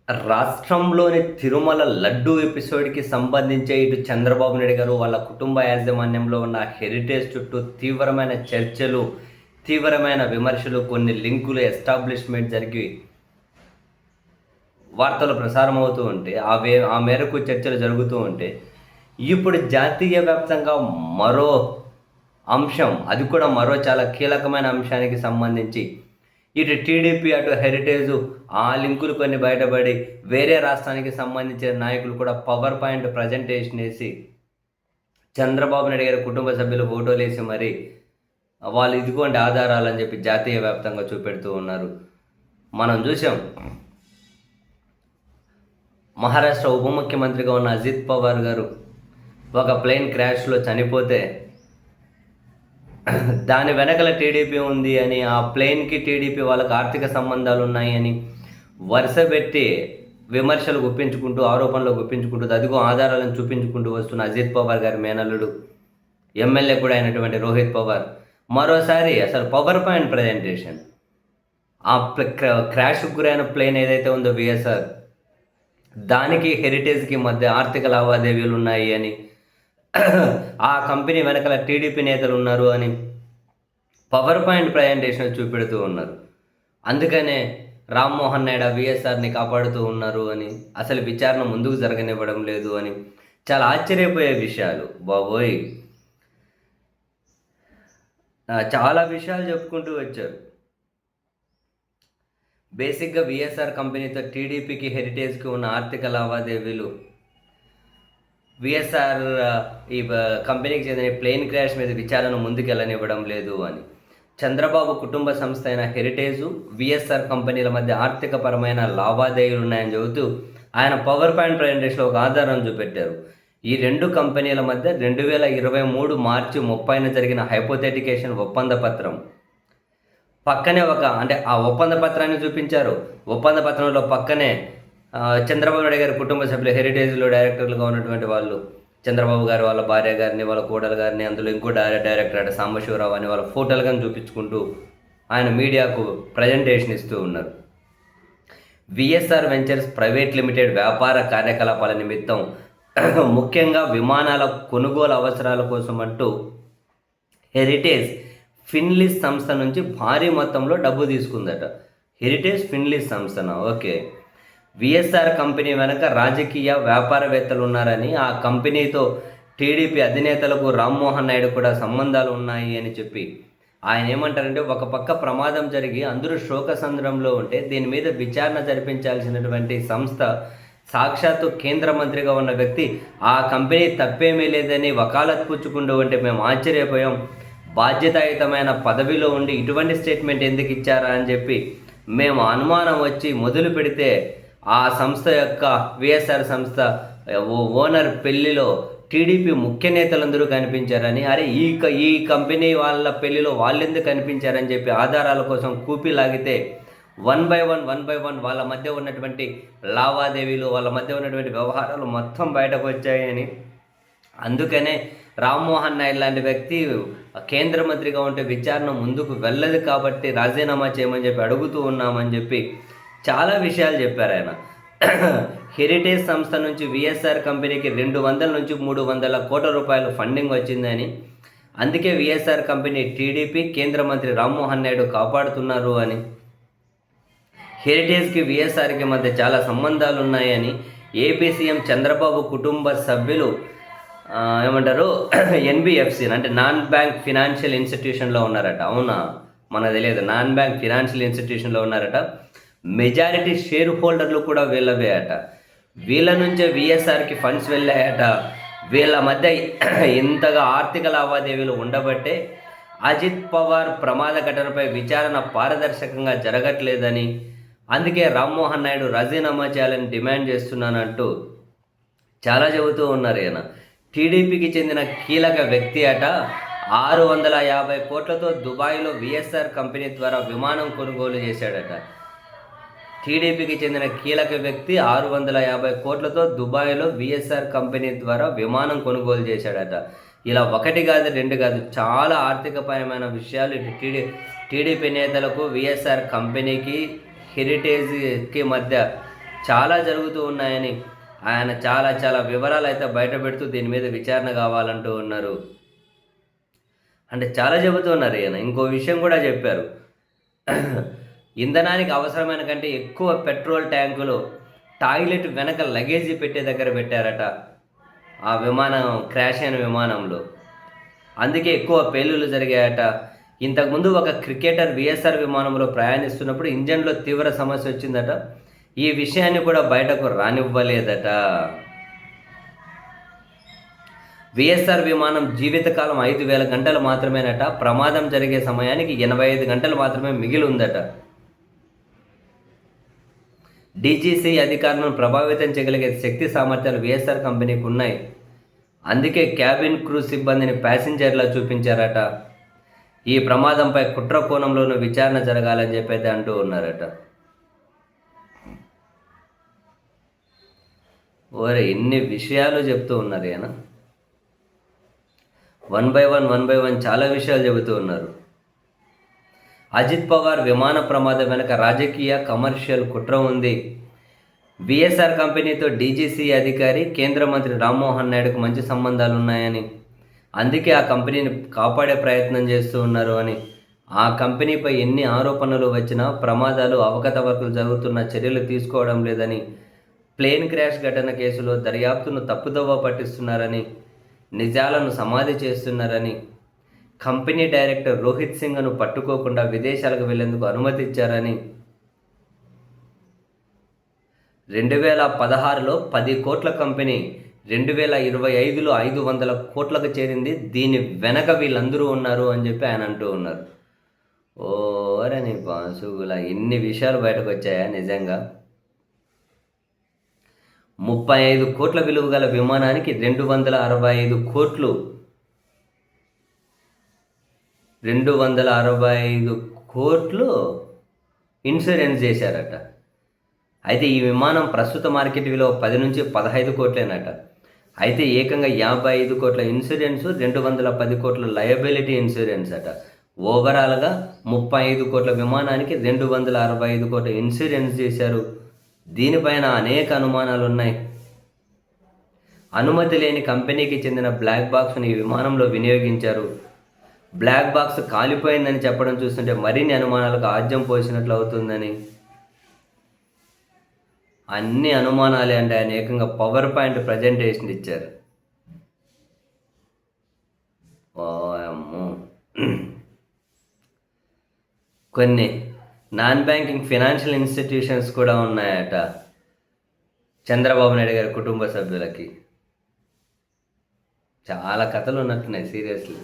రాష్ట్రంలోని తిరుమల లడ్డూ ఎపిసోడ్‌కి సంబంధించి ఇటు చంద్రబాబు నాయుడు గారు, వాళ్ళ కుటుంబ యాజమాన్యంలో ఉన్న హెరిటేజ్ చుట్టూ తీవ్రమైన చర్చలు, తీవ్రమైన విమర్శలు, కొన్ని లింకులు ఎస్టాబ్లిష్‌మెంట్ జరిగి వార్తలు ప్రసారం అవుతూ ఉంటే, ఆ మేరకు చర్చలు జరుగుతూ ఉంటే, ఇప్పుడు జాతీయ వ్యాప్తంగా మరో అంశం, అది కూడా మరో చాలా కీలకమైన అంశానికి సంబంధించి ఇటు టీడీపీ, అటు హెరిటేజు ఆ లింకులు కొన్ని బయటపడి వేరే రాష్ట్రానికి సంబంధించిన నాయకులు కూడా పవర్ పాయింట్ ప్రజెంటేషన్ వేసి చంద్రబాబు నాయుడు గారి కుటుంబ సభ్యులు ఫోటోలేసి మరి వాళ్ళు ఇదిగోండి ఆధారాలని చెప్పి జాతీయ వ్యాప్తంగా చూపెడుతూ ఉన్నారు. మనం చూసాం, మహారాష్ట్ర ఉప ముఖ్యమంత్రిగా ఉన్న అజిత్ పవార్ గారు ఒక ప్లేన్ క్రాష్లో చనిపోతే దాని వెనకల టీడీపీ ఉంది అని, ఆ ప్లేన్కి టీడీపీ వాళ్ళకి ఆర్థిక సంబంధాలు ఉన్నాయని వరుస పెట్టి విమర్శలు గుప్పించుకుంటూ, ఆరోపణలు గుప్పించుకుంటూ, అదిగో ఆధారాలను చూపించుకుంటూ వస్తున్న అజిత్ పవార్ గారి మేనల్లుడు, ఎమ్మెల్యే కూడా అయినటువంటి రోహిత్ పవార్ మరోసారి అసలు పవర్ పాయింట్ ప్రజెంటేషన్, ఆ క్రాష్కు గురైన ప్లేన్ ఏదైతే ఉందో విఎస్ఆర్, దానికి హెరిటేజ్కి మధ్య ఆర్థిక లావాదేవీలు ఉన్నాయి అని, ఆ కంపెనీ వెనకాల టీడీపీ నేతలు ఉన్నారు అని పవర్ పాయింట్ ప్రజెంటేషన్ చూపెడుతూ ఉన్నారు. అందుకనే రామ్మోహన్ నాయుడు విఎస్ఆర్ని కాపాడుతూ ఉన్నారు అని, అసలు విచారణ ముందుకు జరగనివ్వడం లేదు అని చాలా ఆశ్చర్యపోయే విషయాలు. బాబోయ్, చాలా విషయాలు చెప్పుకుంటూ వచ్చారు. బేసిక్గా విఎస్ఆర్ కంపెనీతో టీడీపీకి, హెరిటేజ్కి ఉన్న ఆర్థిక లావాదేవీలు, విఎస్ఆర్ ఈ కంపెనీకి చెందిన ప్లేన్ క్రాష్ మీద విచారణ ముందుకెళ్ళనివ్వడం లేదు అని, చంద్రబాబు కుటుంబ సంస్థ అయిన హెరిటేజు, విఎస్ఆర్ కంపెనీల మధ్య ఆర్థికపరమైన లావాదేవీలు ఉన్నాయని చెబుతూ ఆయన పవర్ పాయింట్ ప్రజెంటేషన్లో ఒక ఆధారం చూపెట్టారు. ఈ రెండు కంపెనీల మధ్య 2023 మార్చి 30న జరిగిన హైపోథెటికేషన్ ఒప్పంద పత్రం పక్కనే అంటే ఆ ఒప్పంద పత్రాన్ని చూపించారు. ఒప్పంద పత్రంలో పక్కనే చంద్రబాబు నాయుడు గారి కుటుంబ సభ్యులు, హెరిటేజ్లో డైరెక్టర్లుగా ఉన్నటువంటి వాళ్ళు, చంద్రబాబు గారు వాళ్ళ భార్య గారిని, వాళ్ళ కోడలు గారిని, అందులో ఇంకో డైరెక్టర్ అంటే సాంబశివరావు అని వాళ్ళ ఫోటోలుగా చూపించుకుంటూ ఆయన మీడియాకు ప్రజెంటేషన్ ఇస్తూ ఉన్నారు. విఎస్ఆర్ వెంచర్స్ ప్రైవేట్ లిమిటెడ్ వ్యాపార కార్యకలాపాల నిమిత్తం ముఖ్యంగా విమానాల కొనుగోలు అవసరాల కోసం అంటూ హెరిటేజ్ ఫిన్లీస్ సంస్థ నుంచి భారీ మొత్తంలో డబ్బు తీసుకుందట. హెరిటేజ్ ఫిన్లీస్ సంస్థన, ఓకే. విఎస్ఆర్ కంపెనీ వెనక రాజకీయ వ్యాపారవేత్తలు ఉన్నారని, ఆ కంపెనీతో టీడీపీ అధినేతలకు రామ్మోహన్ నాయుడు కూడా సంబంధాలు ఉన్నాయి అని చెప్పి ఆయన ఏమంటారంటే, ఒక పక్క ప్రమాదం జరిగి అందరూ శోకసంద్రంలో ఉంటే దీని మీద విచారణ జరిపించాల్సినటువంటి సంస్థ, సాక్షాత్తు కేంద్ర మంత్రిగా ఉన్న వ్యక్తి ఆ కంపెనీ తప్పేమీ లేదని వకాలత్ పుచ్చుకుంటూ ఉంటే మేము ఆశ్చర్యపోయాం. బాధ్యతాయుతమైన పదవిలో ఉండి ఇటువంటి స్టేట్మెంట్ ఎందుకు ఇచ్చారా అని చెప్పి మేము అనుమానం వచ్చి మొదలు పెడితే ఆ సంస్థ యొక్క, విఎస్ఆర్ సంస్థ ఓనర్ పెళ్లిలో టీడీపీ ముఖ్య నేతలందరూ కనిపించారని, అరే ఈ కంపెనీ వాళ్ళ పెళ్లిలో వాళ్ళెందుకు కనిపించారని చెప్పి ఆధారాల కోసం కూపి లాగితే వన్ బై వన్ వాళ్ళ మధ్య ఉన్నటువంటి లావాదేవీలు, వాళ్ళ మధ్య ఉన్నటువంటి వ్యవహారాలు మొత్తం బయటకు వచ్చాయని, అందుకనే రామ్మోహన్ నాయుడు లాంటి వ్యక్తి కేంద్ర మంత్రిగా ఉంటే విచారణ ముందుకు వెళ్ళదు కాబట్టి రాజీనామా చేయమని చెప్పి అడుగుతూ ఉన్నామని చెప్పి చాలా విషయాలు చెప్పారు ఆయన. హెరిటేజ్ సంస్థ నుంచి విఎస్ఆర్ కంపెనీకి 200 నుంచి 300 కోట్ల రూపాయలు ఫండింగ్ వచ్చిందని, అందుకే విఎస్ఆర్ కంపెనీ టీడీపీ, కేంద్ర మంత్రి రామ్మోహన్ నాయుడు కాపాడుతున్నారు అని, హెరిటేజ్కి విఎస్ఆర్కి మధ్య చాలా సంబంధాలు ఉన్నాయని, ఏపీ సీఎం చంద్రబాబు కుటుంబ సభ్యులు ఏమంటారు ఎన్బిఎఫ్సి అంటే నాన్ బ్యాంక్ ఫినాన్షియల్ ఇన్స్టిట్యూషన్లో ఉన్నారట. అవునా, మనకు తెలియదు. నాన్ బ్యాంక్ ఫినాన్షియల్ ఇన్స్టిట్యూషన్లో ఉన్నారట. మెజారిటీ షేర్ హోల్డర్లు కూడా వీళ్ళవే అట. వీళ్ళ నుంచే విఎస్ఆర్కి ఫండ్స్ వెళ్ళాయట. వీళ్ళ మధ్య ఇంతగా ఆర్థిక లావాదేవీలు ఉండబట్టే అజిత్ పవార్ ప్రమాద ఘటనపై విచారణ పారదర్శకంగా జరగట్లేదని, అందుకే రామ్మోహన్ నాయుడు రాజీనామా చేయాలని డిమాండ్ చేస్తున్నానంటూ చాలా చెబుతూ ఉన్నారు. ఈయన టీడీపీకి చెందిన కీలక వ్యక్తి అట. 650 కోట్లతో దుబాయ్లో విఎస్ఆర్ కంపెనీ ద్వారా విమానం కొనుగోలు చేశాడట. టీడీపీకి చెందిన కీలక వ్యక్తి 650 కోట్లతో దుబాయ్లో విఎస్ఆర్ కంపెనీ ద్వారా విమానం కొనుగోలు చేశాడట. ఇలా ఒకటి కాదు, రెండు కాదు, చాలా ఆర్థికపరమైన విషయాలు ఇటు టీడీపీ నేతలకు, విఎస్ఆర్ కంపెనీకి, హెరిటేజ్కి మధ్య చాలా జరుగుతూ ఉన్నాయని ఆయన చాలా చాలా వివరాలు అయితే బయట పెడుతూ దీని మీద విచారణ కావాలంటూ ఉన్నారు. అంటే చాలా చెబుతూ ఉన్నారు ఈయన. ఇంకో విషయం కూడా చెప్పారు. ఇంధనానికి అవసరమైన కంటే ఎక్కువ పెట్రోల్ ట్యాంకులు టాయిలెట్ వెనక లగేజీ పెట్టే దగ్గర పెట్టారట ఆ విమానం క్రాష్ అయిన విమానంలో. అందుకే ఎక్కువ పేలుళ్ళు జరిగాయట. ఇంతకుముందు ఒక క్రికెటర్ విఎస్ఆర్ విమానంలో ప్రయాణిస్తున్నప్పుడు ఇంజన్లో తీవ్ర సమస్య వచ్చిందట. ఈ విషయాన్ని కూడా బయటకు రానివ్వలేదట. విఎస్ఆర్ విమానం జీవితకాలం 5,000 గంటలు మాత్రమేనట. ప్రమాదం జరిగే సమయానికి 85 గంటలు మాత్రమే మిగిలి ఉందట. డీజీసీ అధికారులను ప్రభావితం చేయగలిగే శక్తి సామర్థ్యాలు విఎస్ఆర్ కంపెనీకి ఉన్నాయి. అందుకే క్యాబిన్ క్రూ సిబ్బందిని ప్యాసింజర్లా చూపించారట. ఈ ప్రమాదంపై కుట్ర కోణంలోనూ విచారణ జరగాలని చెప్పైతే అంటూ ఉన్నారట. ఓరే ఇన్ని విషయాలు చెప్తూ ఉన్నారు ఈయన. వన్ బై వన్ చాలా విషయాలు చెబుతూ ఉన్నారు. అజిత్ పవార్ విమాన ప్రమాదం వెనక రాజకీయ కమర్షియల్ కుట్ర ఉంది. విఎస్ఆర్ కంపెనీతో డీజీసీ అధికారి కేంద్ర మంత్రి రామ్మోహన్ నాయుడుకు మంచి సంబంధాలు ఉన్నాయని, అందుకే ఆ కంపెనీని కాపాడే ప్రయత్నం చేస్తూ ఉన్నారు అని, ఆ కంపెనీపై ఎన్ని ఆరోపణలు వచ్చినా ప్రమాదాలు అవకతవకలు జరుగుతున్న చర్యలు తీసుకోవడం లేదని, ప్లేన్ క్రాష్ ఘటన కేసులో దర్యాప్తును తప్పుదోవ పట్టిస్తున్నారని, నిజాలను సమాధి చేస్తున్నారని, కంపెనీ డైరెక్టర్ రోహిత్ సింగ్ను పట్టుకోకుండా విదేశాలకు వెళ్లేందుకు అనుమతి ఇచ్చారని, 2016లో 10 కోట్ల కంపెనీ 2025లో 500 కోట్లకు చేరింది. దీని వెనక వీళ్ళందరూ ఉన్నారు అని చెప్పి ఆయన అంటూ ఉన్నారు. ఓరే నీ బాసుగులా ఇన్ని విషయాలు బయటకు వచ్చాయా నిజంగా? 35 కోట్ల విలువ గల విమానానికి 265 కోట్లు 265 కోట్లు ఇన్సూరెన్స్ చేశారట. అయితే ఈ విమానం ప్రస్తుత మార్కెట్ విలువ 10 నుంచి 15 కోట్లేనట. అయితే ఏకంగా 55 కోట్ల ఇన్సూరెన్స్, 210 కోట్ల లయబిలిటీ ఇన్సూరెన్స్ అట. ఓవరాల్గా 35 కోట్ల విమానానికి 265 కోట్ల ఇన్సూరెన్స్ చేశారు. దీనిపైన అనేక అనుమానాలు ఉన్నాయి. అనుమతి లేని కంపెనీకి చెందిన బ్లాక్ బాక్స్ను ఈ విమానంలో వినియోగించారు. బ్లాక్ బాక్స్ కాలిపోయిందని చెప్పడం చూస్తుంటే మరిన్ని అనుమానాలకు ఆజ్యం పోసినట్లు అవుతుందని, అన్ని అనుమానాలే అంటే ఆయన ఏకంగా పవర్ పాయింట్ ప్రజెంటేషన్ ఇచ్చారు. అమ్మో. కొన్ని నాన్ బ్యాంకింగ్ ఫినాన్షియల్ ఇన్స్టిట్యూషన్స్ కూడా ఉన్నాయట చంద్రబాబు నాయుడు గారి కుటుంబ సభ్యులకి. చాలా కథలు ఉన్నట్టున్నాయి సీరియస్లీ.